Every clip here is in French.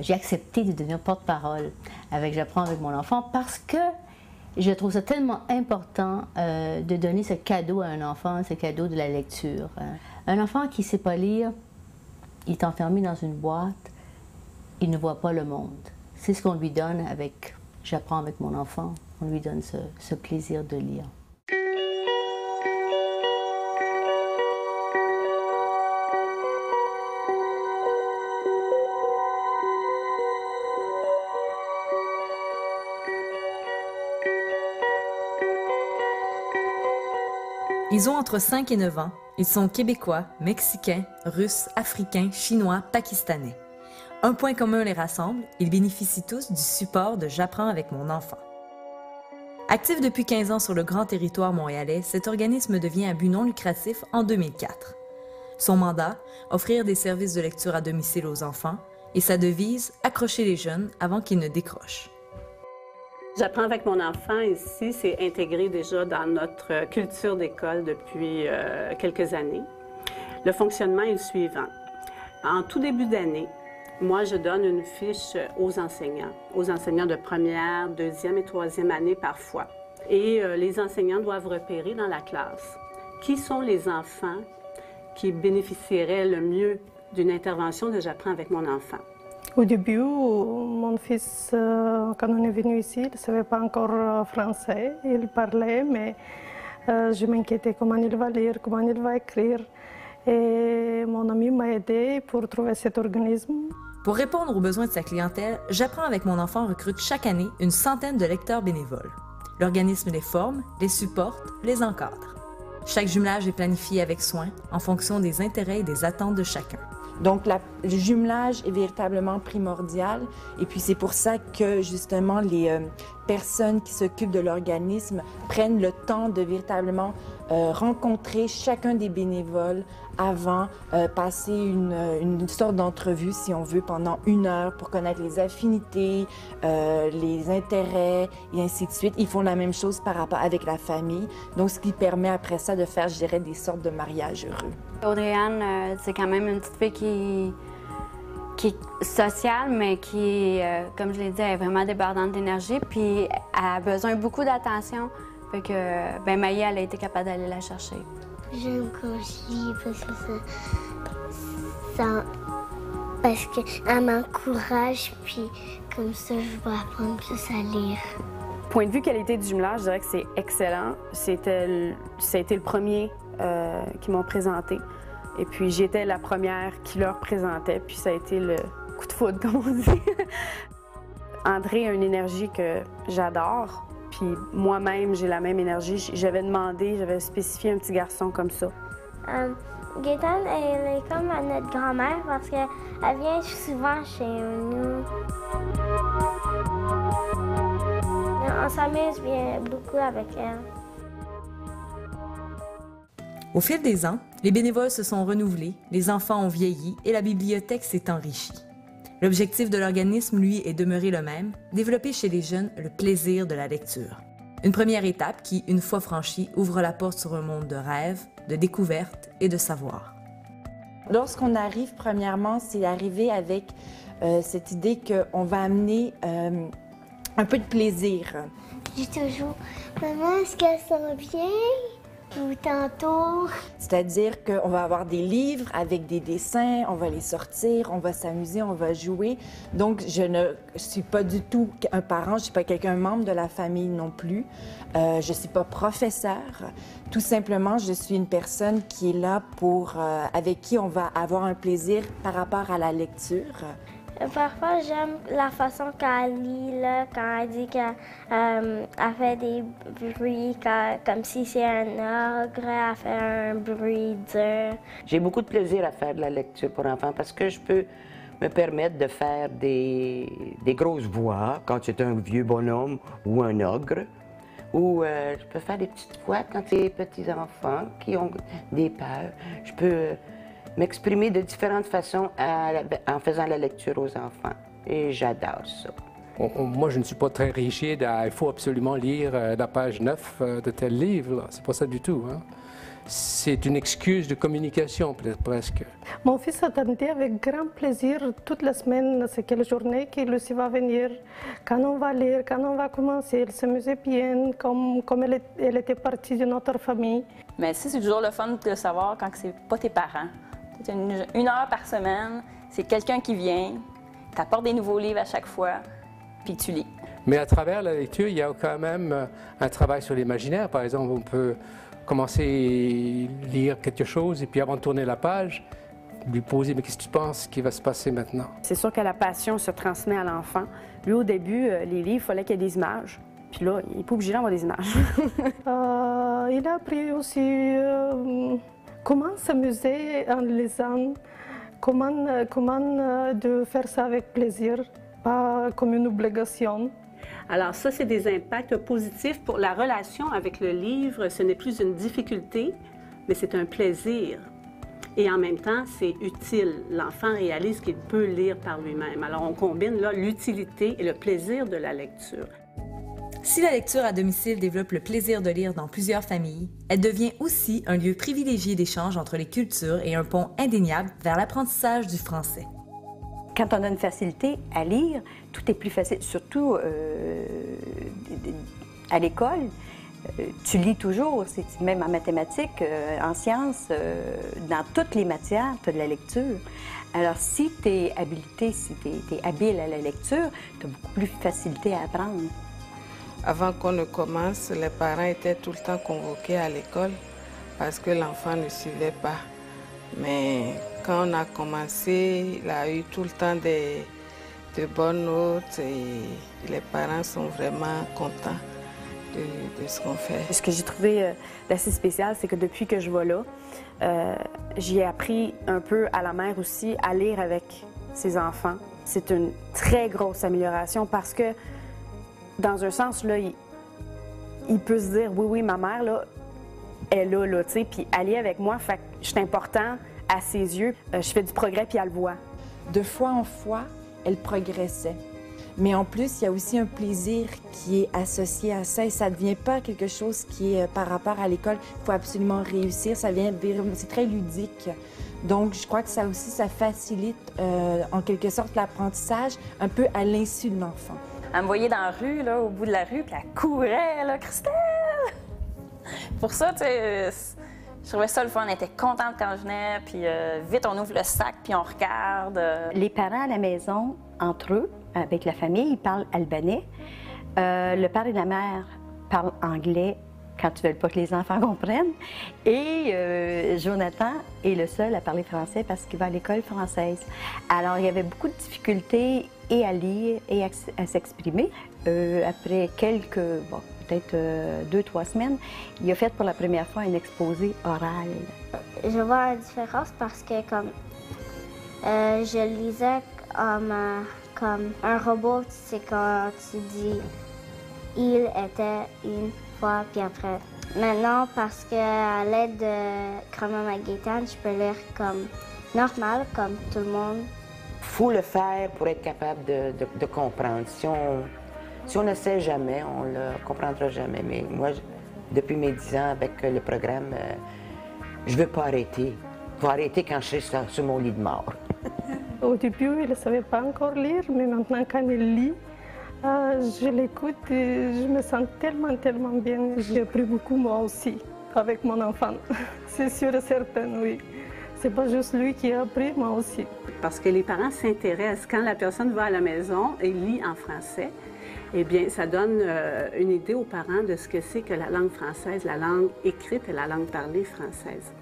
j'ai accepté de devenir porte-parole avec J'apprends avec mon enfant parce que je trouve ça tellement important de donner ce cadeau à un enfant, ce cadeau de la lecture. Un enfant qui ne sait pas lire, il est enfermé dans une boîte, il ne voit pas le monde. C'est ce qu'on lui donne avec J'apprends avec mon enfant. On lui donne ce plaisir de lire. Ils ont entre 5 et 9 ans. Ils sont québécois, mexicains, russes, africains, chinois, pakistanais. Un point commun les rassemble, ils bénéficient tous du support de J'apprends avec mon enfant. Actif depuis 15 ans sur le grand territoire montréalais, cet organisme devient à but non lucratif en 2004. Son mandat, offrir des services de lecture à domicile aux enfants, et sa devise, accrocher les jeunes avant qu'ils ne décrochent. J'apprends avec mon enfant ici, c'est intégré déjà dans notre culture d'école depuis quelques années. Le fonctionnement est le suivant. En tout début d'année, moi, je donne une fiche aux enseignants de première, deuxième et troisième année parfois. Et les enseignants doivent repérer dans la classe qui sont les enfants qui bénéficieraient le mieux d'une intervention de J'apprends avec mon enfant. Au début, mon fils, quand on est venu ici, il ne savait pas encore français. Il parlait, mais je m'inquiétais comment il va lire, comment il va écrire. Et mon ami m'a aidé pour trouver cet organisme. Pour répondre aux besoins de sa clientèle, J'apprends avec mon enfant recrute chaque année une centaine de lecteurs bénévoles. L'organisme les forme, les supporte, les encadre. Chaque jumelage est planifié avec soin en fonction des intérêts et des attentes de chacun. Donc, le jumelage est véritablement primordial et puis c'est pour ça que, justement, les personnes qui s'occupent de l'organisme prennent le temps de véritablement rencontrer chacun des bénévoles avant, passer une sorte d'entrevue, si on veut, pendant 1 heure pour connaître les affinités, les intérêts et ainsi de suite. Ils font la même chose par rapport avec la famille, donc ce qui permet après ça de faire, je dirais, des sortes de mariages heureux. Audrey-Anne, c'est quand même une petite fille qui est sociale, mais qui, comme je l'ai dit, elle est vraiment débordante d'énergie, puis elle a besoin beaucoup d'attention. Fait que, ben Maï, elle a été capable d'aller la chercher. J'aime quand je lis parce qu'elle m'encourage, puis comme ça, je vais apprendre plus à lire. Point de vue qualité du jumelage, je dirais que c'est excellent. Ça a été le premier qu'ils m'ont présenté. Et puis, j'étais la première qui leur présentait, puis ça a été le coup de foudre, comme on dit. André a une énergie que j'adore, puis moi-même, j'ai la même énergie. J'avais demandé, j'avais spécifié un petit garçon comme ça. Gaëtane, elle est comme notre grand-mère parce qu'elle vient souvent chez nous. On s'amuse bien beaucoup avec elle. Au fil des ans, les bénévoles se sont renouvelés, les enfants ont vieilli et la bibliothèque s'est enrichie. L'objectif de l'organisme, lui, est demeuré le même, développer chez les jeunes le plaisir de la lecture. Une première étape qui, une fois franchie, ouvre la porte sur un monde de rêves, de découvertes et de savoir. Lorsqu'on arrive, premièrement, c'est arriver avec cette idée qu'on va amener un peu de plaisir. Je dis toujours, maman, est-ce qu'elle sent bien? Ou tantôt. C'est-à-dire qu'on va avoir des livres avec des dessins, on va les sortir, on va s'amuser, on va jouer. Donc, je ne suis pas du tout un parent, je ne suis pas quelqu'un membre de la famille non plus. Je ne suis pas professeur. Tout simplement, je suis une personne qui est là avec qui on va avoir un plaisir par rapport à la lecture. Parfois, j'aime la façon qu'elle lit, là, quand elle dit qu'elle fait des bruits, comme si c'est un ogre, elle fait un bruit dur. J'ai beaucoup de plaisir à faire de la lecture pour enfants parce que je peux me permettre de faire des grosses voix quand c'est un vieux bonhomme ou un ogre. Ou je peux faire des petites voix quand c'est des petits-enfants qui ont des peurs. Je peux m'exprimer de différentes façons en faisant la lecture aux enfants. Et j'adore ça. Moi, je ne suis pas très rigide. Il faut absolument lire la page 9 de tel livre. C'est pas ça du tout. Hein? c'est une excuse de communication, peut-être presque. Mon fils attendait avec grand plaisir toute la semaine, c'est quelle journée que Lucie va venir, quand on va lire, quand on va commencer. Elle s'amusait bien, comme elle était partie de notre famille. Mais c'est toujours le fun de savoir quand c'est pas tes parents. C'est une heure par semaine, c'est quelqu'un qui vient, t'apporte des nouveaux livres à chaque fois, puis tu lis. Mais à travers la lecture, il y a quand même un travail sur l'imaginaire. Par exemple, on peut commencer à lire quelque chose et puis avant de tourner la page, lui poser « mais qu'est-ce que tu penses qui va se passer maintenant ?» C'est sûr que la passion se transmet à l'enfant. Lui, au début, les livres, il fallait qu'il y ait des images. Puis là, il n'est pas obligé d'avoir des images. Il a appris aussi comment s'amuser en lisant, comment de faire ça avec plaisir, pas comme une obligation. Alors ça, c'est des impacts positifs pour la relation avec le livre. Ce n'est plus une difficulté, mais c'est un plaisir. Et en même temps, c'est utile. L'enfant réalise qu'il peut lire par lui-même. Alors on combine là l'utilité et le plaisir de la lecture. Si la lecture à domicile développe le plaisir de lire dans plusieurs familles, elle devient aussi un lieu privilégié d'échange entre les cultures et un pont indéniable vers l'apprentissage du français. Quand on a une facilité à lire, tout est plus facile, surtout à l'école. Tu lis toujours, même en mathématiques, en sciences, dans toutes les matières, tu as de la lecture. Alors, si tu es habilité, si tu es habile à la lecture, tu as beaucoup plus de facilité à apprendre. Avant qu'on ne commence, les parents étaient tout le temps convoqués à l'école parce que l'enfant ne suivait pas. Mais quand on a commencé, il a eu tout le temps de bonnes notes et les parents sont vraiment contents de ce qu'on fait. Ce que j'ai trouvé d'assez spécial, c'est que depuis que je vais là, j'ai appris un peu à la mère aussi à lire avec ses enfants. C'est une très grosse amélioration parce que, dans un sens, là, il peut se dire, oui, ma mère, là, elle est là, tu sais, puis elle est avec moi, fait que je suis important à ses yeux. Je fais du progrès, puis elle le voit. De fois en fois, elle progressait. Mais en plus, il y a aussi un plaisir qui est associé à ça et ça ne devient pas quelque chose qui est par rapport à l'école. Il faut absolument réussir, c'est très ludique. Donc, je crois que ça aussi, ça facilite en quelque sorte l'apprentissage un peu à l'insu de l'enfant. Elle me voyait dans la rue, là, au bout de la rue, puis elle courait, là, « Christelle! » Pour ça, tu sais, je trouvais ça le fun. Elle était contente quand je venais, puis vite, on ouvre le sac, puis on regarde. Les parents à la maison, entre eux, avec la famille, ils parlent albanais. Le père et la mère parlent anglais quand ils ne veulent pas que les enfants comprennent. Et Jonathan est le seul à parler français parce qu'il va à l'école française. Alors, il y avait beaucoup de difficultés et à lire et à s'exprimer. Après quelques, peut-être 2-3 semaines, il a fait pour la première fois un exposé oral. Je vois la différence parce que comme je lisais comme un robot, c'est quand tu dis « il était une fois » puis après. Maintenant, parce qu'à l'aide de Grand-Maman Gaétane, je peux lire comme normal, comme tout le monde. Il faut le faire pour être capable de comprendre. Si on ne sait jamais, on ne le comprendra jamais. Mais moi, depuis mes 10 ans avec le programme, je ne veux pas arrêter. Je vais arrêter quand je serai sur mon lit de mort. Au début, il ne savait pas encore lire, mais maintenant, quand il lit, je l'écoute et je me sens tellement bien. J'ai appris beaucoup moi aussi, avec mon enfant. C'est sûr et certain, oui. C'est pas juste lui qui a appris, moi aussi. Parce que les parents s'intéressent. Quand la personne va à la maison et lit en français, eh bien, ça donne une idée aux parents de ce que c'est que la langue française, la langue écrite et la langue parlée française.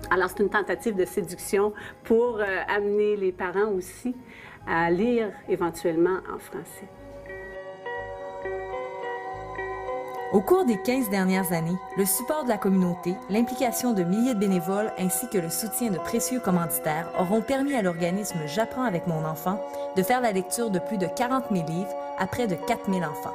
Alors, c'est une tentative de séduction pour amener les parents aussi à lire éventuellement en français. Au cours des 15 dernières années, le support de la communauté, l'implication de milliers de bénévoles ainsi que le soutien de précieux commanditaires auront permis à l'organisme J'apprends avec mon enfant de faire la lecture de plus de 40 000 livres à près de 4 000 enfants.